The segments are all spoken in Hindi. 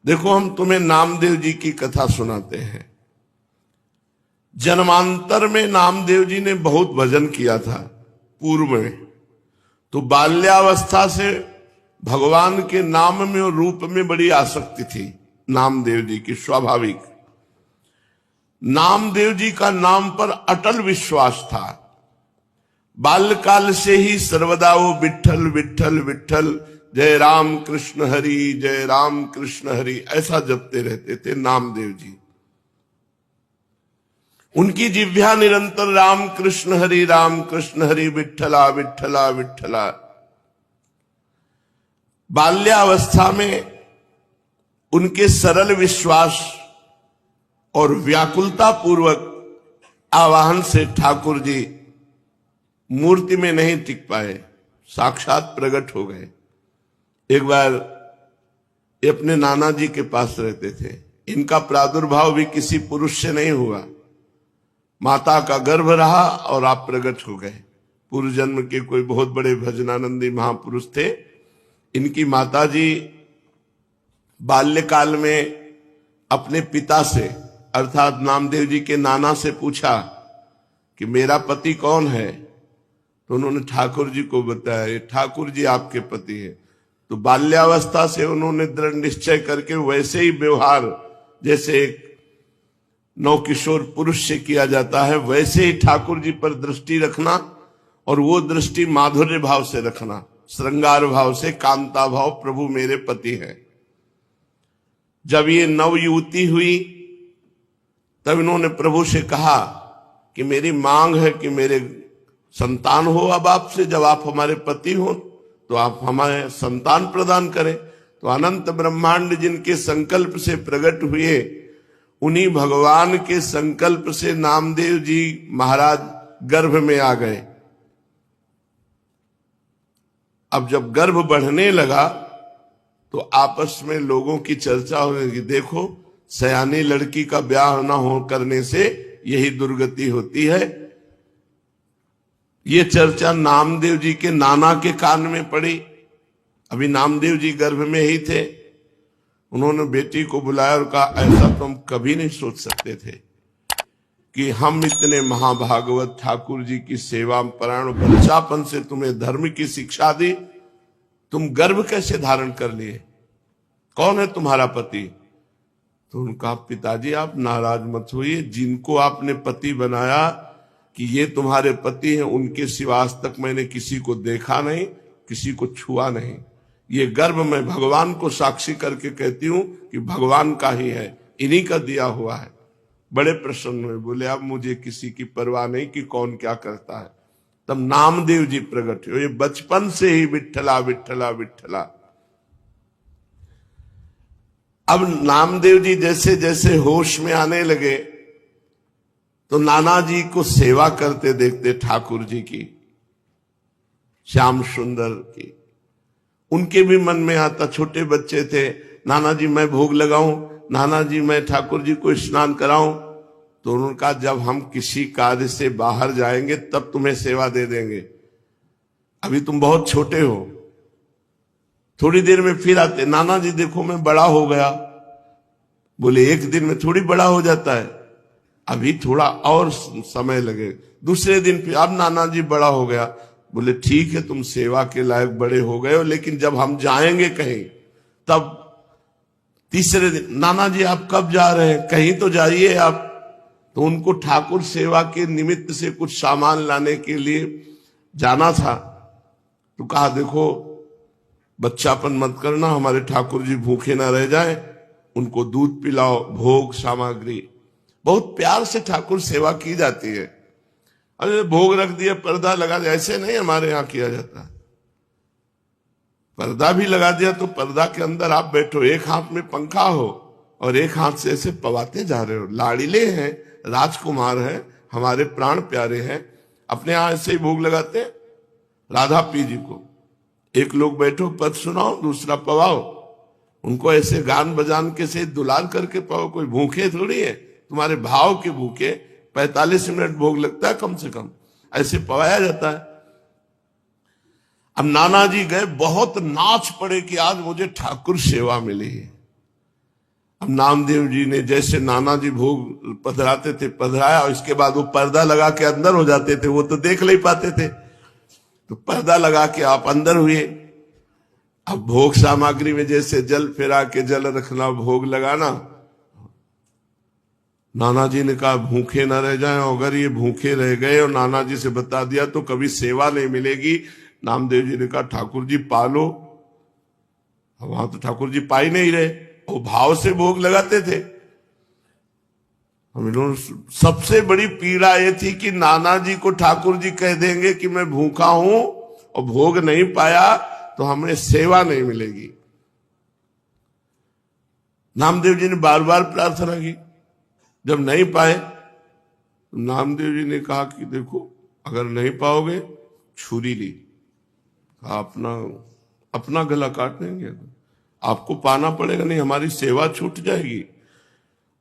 देखो, हम तुम्हें नामदेव जी की कथा सुनाते हैं। जन्मांतर में नामदेव जी ने बहुत भजन किया था पूर्व में, तो बाल्यावस्था से भगवान के नाम में और रूप में बड़ी आसक्ति थी नामदेव जी की, स्वाभाविक। नामदेव जी का नाम पर अटल विश्वास था। बाल्यकाल से ही सर्वदा वो विठ्ठल विठ्ठल विठ्ठल, जय राम कृष्ण हरि, जय राम कृष्ण हरि, ऐसा जपते रहते थे नामदेव जी। उनकी जिह्वा निरंतर राम कृष्ण हरि विठ्ठला विठ्ठला विठ्ठला। बाल्यावस्था में उनके सरल विश्वास और व्याकुलता पूर्वक आवाहन से ठाकुर जी मूर्ति में नहीं टिक पाए, साक्षात प्रकट हो गए। एक बार ये अपने नाना जी के पास रहते थे। इनका प्रादुर्भाव भी किसी पुरुष से नहीं हुआ, माता का गर्भ रहा और आप प्रकट हो गए। पूर्व जन्म के कोई बहुत बड़े भजनानंदी महापुरुष थे। इनकी माता जी बाल्यकाल में अपने पिता से अर्थात नामदेव जी के नाना से पूछा कि मेरा पति कौन है, तो उन्होंने ठाकुर जी को बताया, ये ठाकुर जी आपके पति है। तो बाल्यावस्था से उन्होंने दृढ़ निश्चय करके वैसे ही व्यवहार जैसे एक नवकिशोर पुरुष से किया जाता है, वैसे ही ठाकुर जी पर दृष्टि रखना, और वो दृष्टि माधुर्य भाव से रखना, श्रृंगार भाव से, कांता भाव, प्रभु मेरे पति हैं। जब ये नवयुवती हुई तब इन्होंने प्रभु से कहा कि मेरी मांग है कि मेरे संतान हो अब आपसे, जब आप हमारे पति हो तो आप हमारे संतान प्रदान करें। तो अनंत ब्रह्मांड जिनके संकल्प से प्रकट हुए, उन्हीं भगवान के संकल्प से नामदेव जी महाराज गर्भ में आ गए। अब जब गर्भ बढ़ने लगा तो आपस में लोगों की चर्चा होने लगी, देखो सयानी लड़की का ब्याह न हो करने से यही दुर्गति होती है। ये चर्चा नामदेव जी के नाना के कान में पड़ी। अभी नामदेव जी गर्भ में ही थे। उन्होंने बेटी को बुलाया और कहा, ऐसा तो हम कभी नहीं सोच सकते थे कि हम इतने महाभागवत ठाकुर जी की सेवा परायण, बच्चापन से तुम्हें धर्म की शिक्षा दी, तुम गर्भ कैसे धारण कर लिए, कौन है तुम्हारा पति? तो उनका, पिताजी आप नाराज मत होइए, जिनको आपने पति बनाया कि ये तुम्हारे पति हैं, उनके सिवा आज तक मैंने किसी को देखा नहीं, किसी को छुआ नहीं। ये गर्भ मैं भगवान को साक्षी करके कहती हूं कि भगवान का ही है, इन्हीं का दिया हुआ है। बड़े प्रसन्न हुए, बोले अब मुझे किसी की परवाह नहीं कि कौन क्या करता है। तब नामदेव जी प्रकट हुए। ये बचपन से ही विठ्ठला विठ्ठला विठ्ठला। अब नामदेव जी जैसे जैसे होश में आने लगे तो नाना जी को सेवा करते देखते ठाकुर जी की, श्याम सुंदर की। उनके भी मन में आता, छोटे बच्चे थे, नाना जी मैं भोग लगाऊं, नाना जी मैं ठाकुर जी को स्नान कराऊं। तो उन्होंने कहा, जब हम किसी कार्य से बाहर जाएंगे तब तुम्हें सेवा दे देंगे, अभी तुम बहुत छोटे हो। थोड़ी देर में फिर आते, नाना जी देखो मैं बड़ा हो गया। बोले एक दिन में थोड़ी बड़ा हो जाता है, अभी थोड़ा और समय लगे। दूसरे दिन फिर, अब नाना जी बड़ा हो गया। बोले ठीक है, तुम सेवा के लायक बड़े हो गए हो, लेकिन जब हम जाएंगे कहीं तब। तीसरे दिन, नाना जी आप कब जा रहे हैं, कहीं तो जाइए आप। तो उनको ठाकुर सेवा के निमित्त से कुछ सामान लाने के लिए जाना था। तो कहा, देखो बच्चापन मत करना, हमारे ठाकुर जी भूखे ना रह जाए, उनको दूध पिलाओ, भोग सामग्री। बहुत प्यार से ठाकुर सेवा की जाती है। अरे भोग रख दिया, पर्दा लगा दिया, ऐसे नहीं हमारे यहाँ किया जाता। पर्दा भी लगा दिया तो पर्दा के अंदर आप बैठो, एक हाथ में पंखा हो और एक हाथ से ऐसे पवाते जा रहे हो। लाड़िले हैं, राजकुमार हैं, हमारे प्राण प्यारे हैं, अपने यहाँ ऐसे ही भोग लगाते हैं राधा पी जी को। एक लोग बैठो, पद सुनाओ, दूसरा पवाओ, उनको ऐसे गान बजान के से दुलार करके पाओ। कोई भूखे थोड़ी है, तुम्हारे भाव के भूखे। 45 मिनट भोग लगता है कम से कम, ऐसे पवाया जाता है। अब नाना जी गए, बहुत नाच पड़े कि आज मुझे ठाकुर सेवा मिली है। अब नामदेव जी ने जैसे नाना जी भोग पधराते थे पधराया, और इसके बाद वो पर्दा लगा के अंदर हो जाते थे, वो तो देख नहीं पाते थे, तो पर्दा लगा के आप अंदर हुए। अब भोग सामग्री में जैसे जल फेरा के जल रखना, भोग लगाना, नाना जी ने कहा भूखे न रह जाएं, अगर ये भूखे रह गए और नाना जी से बता दिया तो कभी सेवा नहीं मिलेगी। नामदेव जी ने कहा ठाकुर जी पालो। वहां तो ठाकुर जी पा ही नहीं रहे, वो भाव से भोग लगाते थे। हम लोग सबसे बड़ी पीड़ा ये थी कि नाना जी को ठाकुर जी कह देंगे कि मैं भूखा हूं और भोग नहीं पाया तो हमें सेवा नहीं मिलेगी। नामदेव जी ने बार बार प्रार्थना की, जब नहीं पाए तो नामदेव जी ने कहा कि देखो अगर नहीं पाओगे छुरी ली, अपना अपना गला काट देंगे, आपको पाना पड़ेगा, नहीं हमारी सेवा छूट जाएगी।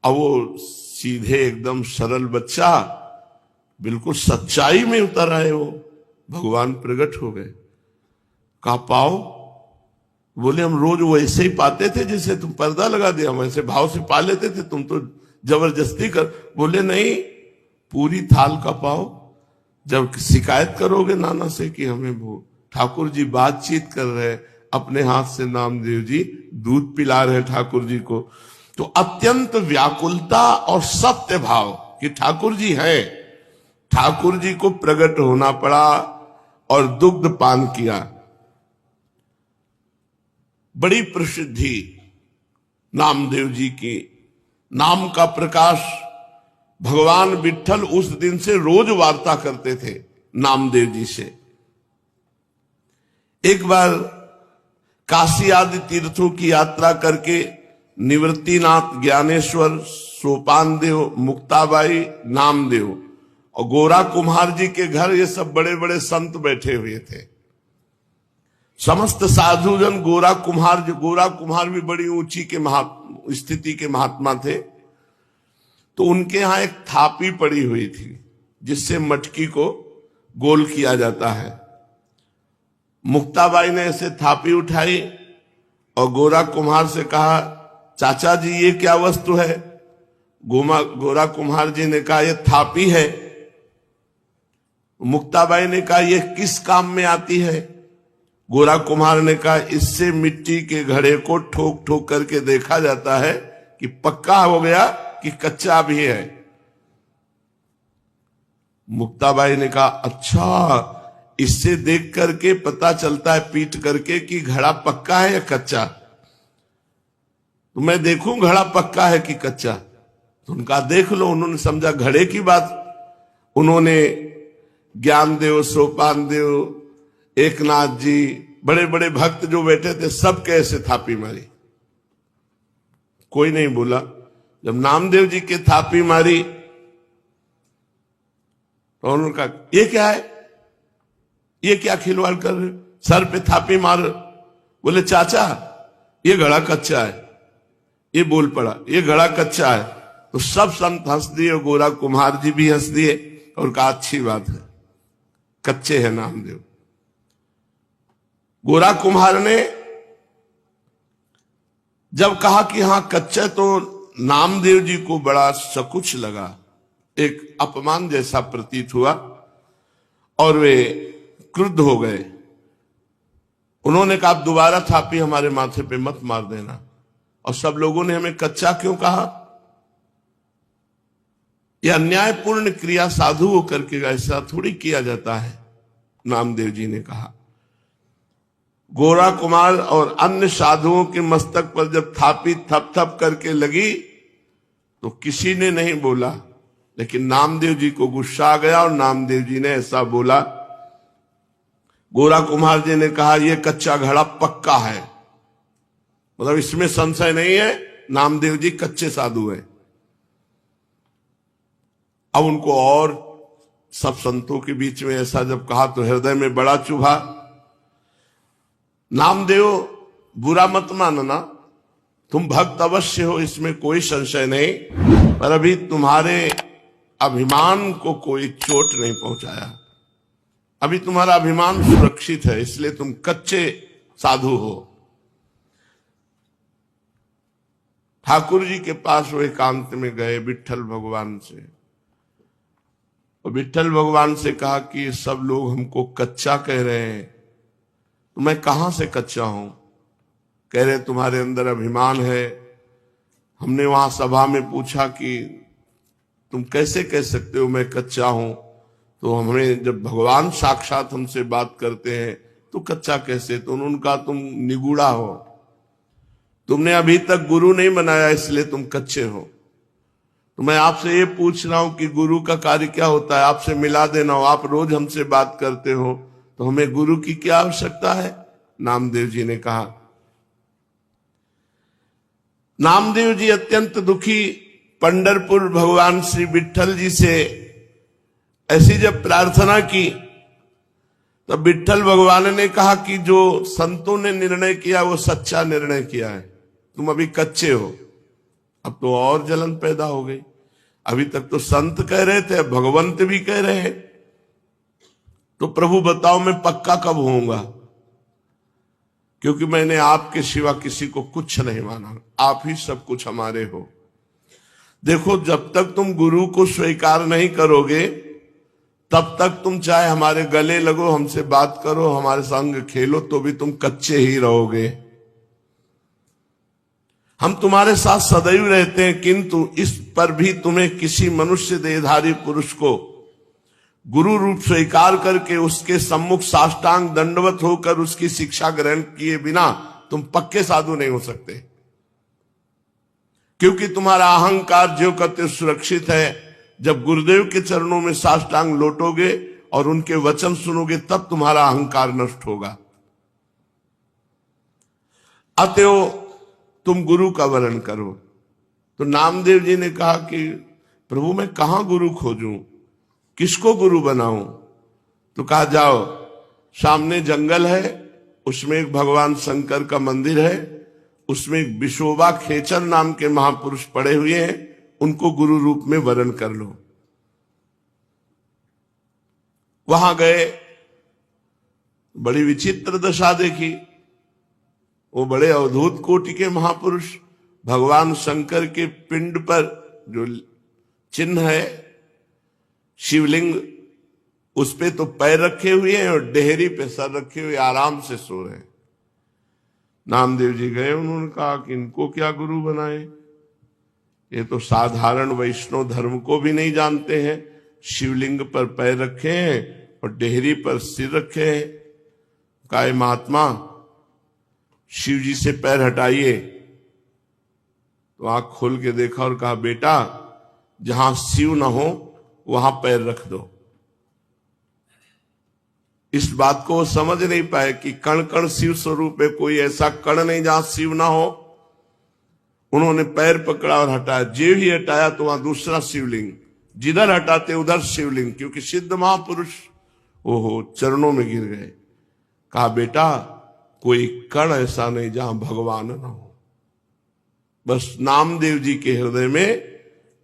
अब वो सीधे एकदम सरल बच्चा बिल्कुल सच्चाई में उतर आए, वो भगवान प्रकट हो गए। कहा पाओ? बोले हम रोज वैसे ही पाते थे जैसे तुम पर्दा लगा दिया, हम ऐसे भाव से पा लेते थे, तुम तो जबरदस्ती कर। बोले नहीं, पूरी थाल का पाओ। जब शिकायत करोगे नाना से कि हमें वो ठाकुर जी बातचीत कर रहे, अपने हाथ से नामदेव जी दूध पिला रहे ठाकुर जी को, तो अत्यंत व्याकुलता और सत्य भाव कि ठाकुर जी है, ठाकुर जी को प्रकट होना पड़ा और दुग्ध पान किया। बड़ी प्रसिद्धि नामदेव जी की, नाम का प्रकाश। भगवान विठ्ठल उस दिन से रोज वार्ता करते थे नामदेव जी से। एक बार काशी आदि तीर्थों की यात्रा करके निवृत्तिनाथ, ज्ञानेश्वर, सोपान देव, मुक्ताबाई, नामदेव और गोरा कुम्हार जी के घर ये सब बड़े बड़े संत बैठे हुए थे। समस्त साधुजन गोरा कुम्हार भी बड़ी ऊंची के स्थिति के महात्मा थे, तो उनके यहां एक थापी पड़ी हुई थी जिससे मटकी को गोल किया जाता है। मुक्ताबाई ने ऐसे थापी उठाई और गोरा कुम्हार से कहा चाचा जी ये क्या वस्तु है? गोरा कुम्हार जी ने कहा ये थापी है। मुक्ताबाई ने कहा ये किस काम में आती है? गोरा कुम्हार ने कहा इससे मिट्टी के घड़े को ठोक ठोक करके देखा जाता है कि पक्का हो गया कि कच्चा भी है। मुक्ताबाई ने कहा अच्छा, इससे देख करके पता चलता है पीट करके कि घड़ा पक्का है या कच्चा? तो मैं देखूं घड़ा पक्का है कि कच्चा? तो उनका देख लो। उन्होंने समझा घड़े की बात। उन्होंने ज्ञानदेव, सोपान देव, एकनाथ जी, बड़े बड़े भक्त जो बैठे थे सब कैसे थापी मारी, कोई नहीं बोला। जब नामदेव जी के थापी मारी तो उन्होंने कहा ये क्या है, ये क्या खिलवाड़ कर रहे, सर पे थापी मार। बोले चाचा ये घड़ा कच्चा है। ये बोल पड़ा ये घड़ा कच्चा है। तो सब संत हंस दिए, गोरा कुम्हार जी भी हंस दिए और कहा अच्छी बात है, कच्चे हैं नामदेव। गोरा कुम्हार ने जब कहा कि हां कच्चा, तो नामदेव जी को बड़ा सकुच लगा, एक अपमान जैसा प्रतीत हुआ और वे क्रुद्ध हो गए। उन्होंने कहा दोबारा थापी हमारे माथे पे मत मार देना। और सब लोगों ने हमें कच्चा क्यों कहा? यह अन्यायपूर्ण क्रिया साधु होकर के ऐसा थोड़ी किया जाता है, नामदेव जी ने कहा। गोरा कुमार और अन्य साधुओं के मस्तक पर जब थापी थप थप करके लगी तो किसी ने नहीं बोला, लेकिन नामदेव जी को गुस्सा आ गया और नामदेव जी ने ऐसा बोला। गोरा कुम्हार जी ने कहा यह कच्चा घड़ा पक्का है, मतलब इसमें संशय नहीं है, नामदेव जी कच्चे साधु हैं। अब उनको और सब संतों के बीच में ऐसा जब कहा तो हृदय में बड़ा चुभा। नामदेव बुरा मत मानना, तुम भक्त अवश्य हो, इसमें कोई संशय नहीं, पर अभी तुम्हारे अभिमान को कोई चोट नहीं पहुंचाया, अभी तुम्हारा अभिमान सुरक्षित है, इसलिए तुम कच्चे साधु हो। ठाकुर जी के पास वो एकांत में गए विट्ठल भगवान से, और विट्ठल भगवान से कहा कि सब लोग हमको कच्चा कह रहे हैं, तो मैं कहां से कच्चा हूं? कह रहे तुम्हारे अंदर अभिमान है। हमने वहां सभा में पूछा कि तुम कैसे कह सकते हो मैं कच्चा हूं? तो हमें जब भगवान साक्षात हमसे बात करते हैं तो कच्चा कैसे? तो उन्होंने कहा तुम निगूढ़ा हो, तुमने अभी तक गुरु नहीं बनाया इसलिए तुम कच्चे हो। तो मैं आपसे ये पूछ रहा हूं कि गुरु का कार्य क्या होता है? आपसे मिला देना हो। आप रोज हमसे बात करते हो तो हमें गुरु की क्या आवश्यकता है? नामदेव जी ने कहा। नामदेव जी अत्यंत दुखी पंढरपुर भगवान श्री विट्ठल जी से ऐसी जब प्रार्थना की तब विट्ठल भगवान ने कहा कि जो संतों ने निर्णय किया वो सच्चा निर्णय किया है, तुम अभी कच्चे हो। अब तो और जलन पैदा हो गई। अभी तक तो संत कह रहे थे, भगवंत भी कह रहे हैं, तो प्रभु बताओ मैं पक्का कब होऊंगा? क्योंकि मैंने आपके सिवा किसी को कुछ नहीं माना, आप ही सब कुछ हमारे हो। देखो, जब तक तुम गुरु को स्वीकार नहीं करोगे तब तक तुम चाहे हमारे गले लगो, हमसे बात करो, हमारे संग खेलो, तो भी तुम कच्चे ही रहोगे। हम तुम्हारे साथ सदैव रहते हैं, किंतु इस पर भी तुम्हें किसी मनुष्य देहधारी पुरुष को गुरु रूप स्वीकार करके उसके सम्मुख साष्टांग दंडवत होकर उसकी शिक्षा ग्रहण किए बिना तुम पक्के साधु नहीं हो सकते। क्योंकि तुम्हारा अहंकार ज्यों का त्यों सुरक्षित है। जब गुरुदेव के चरणों में साष्टांग लौटोगे और उनके वचन सुनोगे तब तुम्हारा अहंकार नष्ट होगा। अतएव तुम गुरु का वरण करो। तो नामदेव जी ने कहा कि प्रभु मैं कहां गुरु खोजूं, किसको गुरु बनाऊं? तो कहा जाओ, सामने जंगल है, उसमें एक भगवान शंकर का मंदिर है, उसमें एक विशोबा खेचर नाम के महापुरुष पड़े हुए हैं, उनको गुरु रूप में वरण कर लो। वहां गए, बड़ी विचित्र दशा देखी। वो बड़े अवधूत कोटि के महापुरुष भगवान शंकर के पिंड पर जो चिन्ह है शिवलिंग, उस पे तो पैर रखे हुए हैं और डेहरी पे सर रखे हुए आराम से सो रहे हैं। नामदेव जी गए, उन्होंने कहा कि इनको क्या गुरु बनाए, ये तो साधारण वैष्णव धर्म को भी नहीं जानते हैं। शिवलिंग पर पैर रखे हैं और डेहरी पर सिर रखे हैं। कहा महात्मा शिव जी से पैर हटाइए। तो आंख खोल के देखा और कहा बेटा जहां शिव न हो वहां पैर रख दो। इस बात को वो समझ नहीं पाए कि कण कण शिव स्वरूप है, कोई ऐसा कण नहीं जहां शिव ना हो। उन्होंने पैर पकड़ा और हटाया। जे ही हटाया तो वहां दूसरा शिवलिंग, जिधर हटाते उधर शिवलिंग, क्योंकि सिद्ध महापुरुष ओहो चरणों में गिर गए। कहा बेटा कोई कण ऐसा नहीं जहां भगवान ना हो। बस नामदेव जी के हृदय में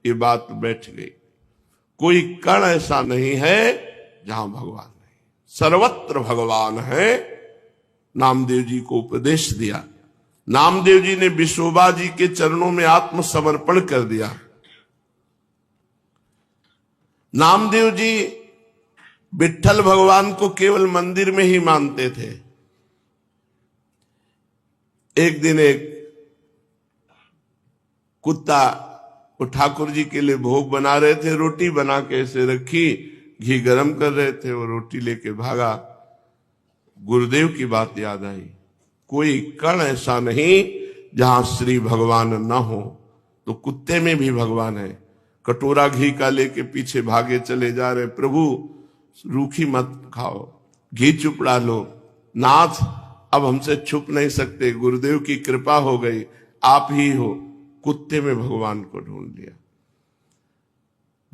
ये बात बैठ गई। कोई कण ऐसा नहीं है जहां भगवान नहीं, सर्वत्र भगवान है। नामदेव जी को उपदेश दिया। नामदेव जी ने विशोबा जी के चरणों में आत्मसमर्पण कर दिया। नामदेव जी विट्ठल भगवान को केवल मंदिर में ही मानते थे। एक दिन एक कुत्ता वो ठाकुर जी के लिए भोग बना रहे थे, रोटी बना के ऐसे रखी, घी गरम कर रहे थे, वो रोटी लेके भागा। गुरुदेव की बात याद आई, कोई कण ऐसा नहीं जहां श्री भगवान न हो। तो कुत्ते में भी भगवान है। कटोरा घी का लेके पीछे भागे चले जा रहे, प्रभु रूखी मत खाओ, घी चुपड़ा लो। नाथ अब हमसे छुप नहीं सकते, गुरुदेव की कृपा हो गई, आप ही हो। कुत्ते में भगवान को ढूंढ लिया।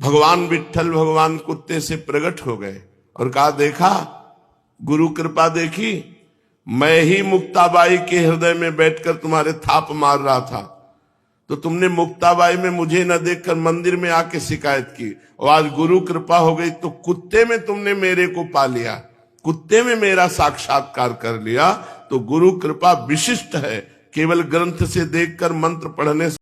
भगवान विट्ठल भगवान कुत्ते से प्रकट हो गए और कहा देखा गुरु कृपा देखी, मैं ही मुक्ताबाई के हृदय में बैठकर तुम्हारे थाप मार रहा था, तो तुमने मुक्ताबाई में मुझे न देखकर मंदिर में आके शिकायत की, और आज गुरु कृपा हो गई तो कुत्ते में तुमने मेरे को पा लिया, कुत्ते में मेरा साक्षात्कार कर लिया। तो गुरु कृपा विशिष्ट है, केवल ग्रंथ से देखकर मंत्र पढ़ने से